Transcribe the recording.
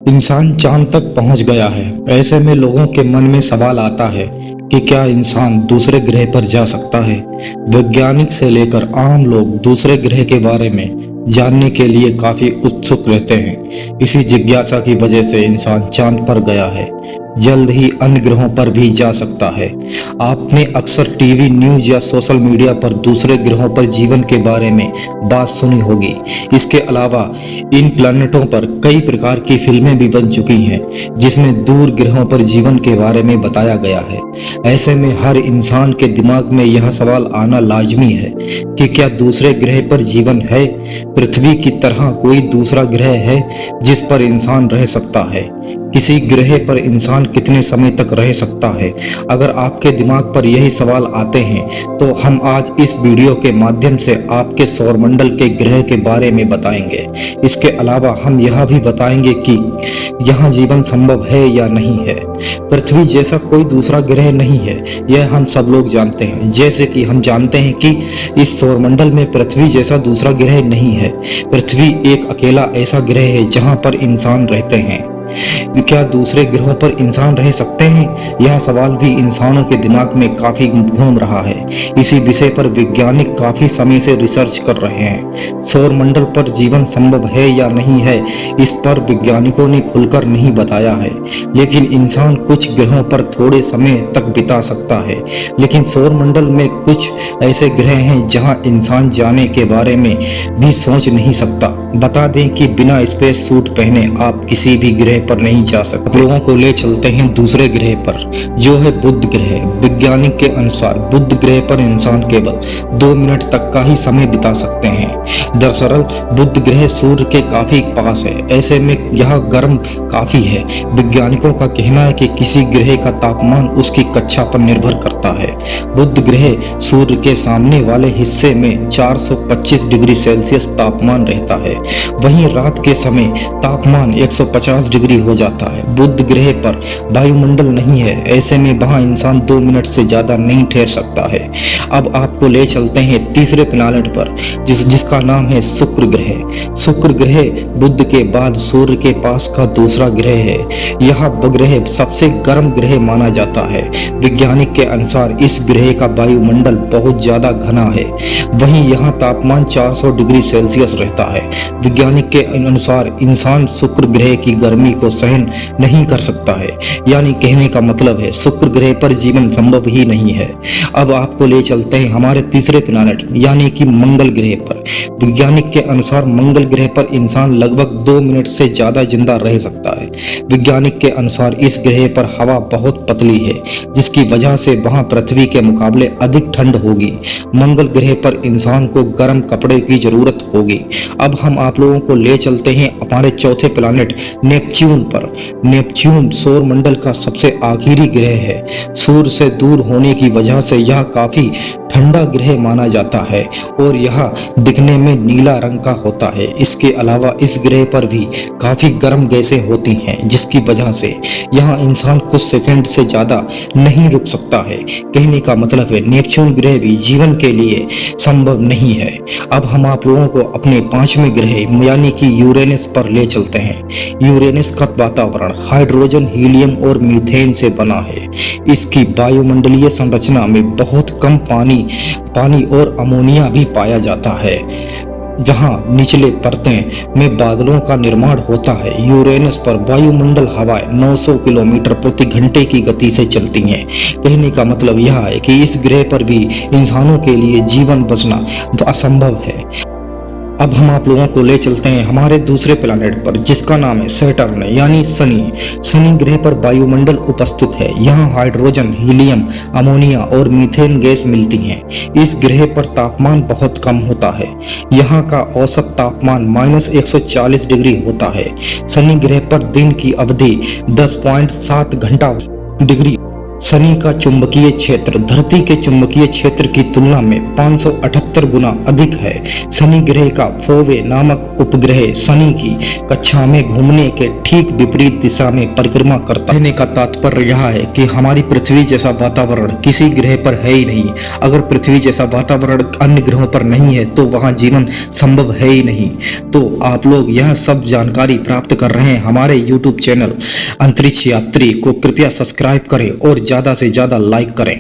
इंसान चांद तक पहुंच गया है। ऐसे में लोगों के मन में सवाल आता है कि क्या इंसान दूसरे ग्रह पर जा सकता है। वैज्ञानिक से लेकर आम लोग दूसरे ग्रह के बारे में जानने के लिए काफी उत्सुक रहते हैं। इसी जिज्ञासा की वजह से इंसान चांद पर गया है, जल्द ही अन्य ग्रहों पर भी जा सकता है। आपने अक्सर टीवी न्यूज या सोशल मीडिया पर दूसरे ग्रहों पर जीवन के बारे में बात सुनी होगी। इसके अलावा इन प्लैनेटों पर कई प्रकार की फिल्में भी बन चुकी हैं जिसमें दूर ग्रहों पर जीवन के बारे में बताया गया है। ऐसे में हर इंसान के दिमाग में यह सवाल आना लाजमी है कि क्या दूसरे ग्रह पर जीवन है। पृथ्वी की तरह कोई दूसरा ग्रह है जिस पर इंसान रह सकता है। किसी ग्रह पर इंसान कितने समय तक रह सकता है। अगर आपके दिमाग पर यही सवाल आते हैं तो हम आज इस वीडियो के माध्यम से आपके सौरमंडल के ग्रह के बारे में बताएंगे। इसके अलावा हम यह भी बताएंगे कि यहाँ जीवन संभव है या नहीं है। पृथ्वी जैसा कोई दूसरा ग्रह नहीं है, यह हम सब लोग जानते हैं। जैसे कि हम जानते हैं कि इस सौरमंडल में पृथ्वी जैसा दूसरा ग्रह नहीं है। पृथ्वी एक अकेला ऐसा ग्रह है जहाँ पर इंसान रहते हैं। क्या दूसरे ग्रहों पर इंसान रह सकते हैं? यह सवाल भी इंसानों के दिमाग में काफी घूम रहा है। इसी विषय पर वैज्ञानिक काफी समय से रिसर्च कर रहे हैं। सौरमंडल पर जीवन संभव है या नहीं है, इस पर वैज्ञानिकों ने खुलकर नहीं बताया है। लेकिन इंसान कुछ ग्रहों पर थोड़े समय तक बिता सकता है। लेकिन सौरमंडल में कुछ ऐसे ग्रह हैं जहां इंसान जाने के बारे में भी सोच नहीं सकता। बता दें कि बिना स्पेस सूट पहने आप किसी भी ग्रह पर नहीं जा सकते। लोगों को ले चलते हैं दूसरे ग्रह पर, जो है बुध ग्रह। वैज्ञानिक के अनुसार बुध ग्रह पर इंसान केवल 2 मिनट तक का ही समय बिता सकते हैं। दरअसल बुध ग्रह सूर्य के काफी पास है, ऐसे में यह गर्म काफी है। वैज्ञानिकों का कहना है कि किसी ग्रह का तापमान उसकी कक्षा पर निर्भर करता है। बुध ग्रह सूर्य के सामने वाले हिस्से में 425 डिग्री सेल्सियस तापमान रहता है। वहीं रात के समय तापमान 150 डिग्री हो जाता है। बुध ग्रह पर वायुमंडल नहीं है, ऐसे में वहां इंसान 2 मिनट से ज्यादा नहीं ठहर सकता है। अब आपको ले चलते हैं तीसरे प्लैनेट पर, जिसका नाम है शुक्र ग्रह। शुक्र ग्रह बुध के बाद सूर्य के पास का दूसरा ग्रह है। यह ग्रह सबसे गर्म ग्रह माना जाता है। वैज्ञानिक के अनुसार इस ग्रह का वायुमंडल बहुत ज्यादा घना है। वहीं यहाँ तापमान 400 डिग्री सेल्सियस रहता है। वैज्ञानिक के अनुसार इंसान शुक्र ग्रह की गर्मी को सहन नहीं कर सकता है। यानी कहने का मतलब है शुक्र ग्रह पर जीवन संभव ही नहीं है। अब आपको ले चलते हैं हमारे तीसरे प्लैनेट यानी कि मंगल ग्रह पर। वैज्ञानिक के अनुसार मंगल ग्रह पर इंसान लगभग 2 मिनट से ज्यादा जिंदा रह सकता है। वैज्ञानिक के अनुसार इस ग्रह पर हवा बहुत पतली है, जिसकी वजह से वहां पृथ्वी के मुकाबले अधिक ठंड होगी। मंगल ग्रह पर इंसान को गर्म कपड़े की जरूरत होगी। अब हम आप लोगों को ले चलते हैं हमारे चौथे प्लैनेट नेपच्यून पर। नेपच्यून सौरमंडल का सबसे आखिरी ग्रह है। सूर्य से दूर होने की वजह से यह काफी ठंडा ग्रह माना जाता है और यह दिखने में नीला रंग का होता है। इसके अलावा इस ग्रह पर भी काफी गर्म गैसें होती हैं, जिसकी वजह से यहाँ इंसान कुछ सेकंड से ज्यादा नहीं रुक सकता है। कहने का मतलब है नेपच्यून ग्रह भी जीवन के लिए संभव नहीं है। अब हम आप लोगों को अपने 5वें ग्रह यानी कि यूरेनस पर ले चलते हैं। यूरेनस का वातावरण हाइड्रोजन, हीलियम और मीथेन से बना है। इसकी वायुमंडलीय संरचना में बहुत कम पानी और अमोनिया भी पाया जाता है। जहां निचले परतें में बादलों का निर्माण होता है। यूरेनस पर वायुमंडल हवाएं 900 किलोमीटर प्रति घंटे की गति से चलती हैं। कहने का मतलब यह है कि इस ग्रह पर भी इंसानों के लिए जीवन बचना असंभव है। अब हम आप लोगों को ले चलते हैं हमारे दूसरे प्लैनेट पर, जिसका नाम है सैटर्न यानी शनि। शनि ग्रह पर वायुमंडल उपस्थित है। यहाँ हाइड्रोजन, हीलियम, अमोनिया और मीथेन गैस मिलती हैं। इस ग्रह पर तापमान बहुत कम होता है। यहाँ का औसत तापमान -140 डिग्री होता है। शनि ग्रह पर दिन की अवधि 10.7 घंटा डिग्री शनि का चुंबकीय क्षेत्र धरती के चुंबकीय क्षेत्र की तुलना में 578 गुना अधिक है। शनि ग्रह का फोवे नामक उपग्रह शनि की कक्षा में घूमने के ठीक विपरीत दिशा में परिक्रमा करता है। कहने का तात्पर्य यह है कि हमारी पृथ्वी जैसा वातावरण किसी ग्रह पर है ही नहीं। अगर पृथ्वी जैसा वातावरण अन्य ग्रहों पर नहीं है तो वहां जीवन संभव है ही नहीं। तो आप लोग यह सब जानकारी प्राप्त कर रहे हैं हमारे YouTube चैनल अंतरिक्ष यात्री को कृपया सब्सक्राइब करें और ज़्यादा से ज़्यादा लाइक करें।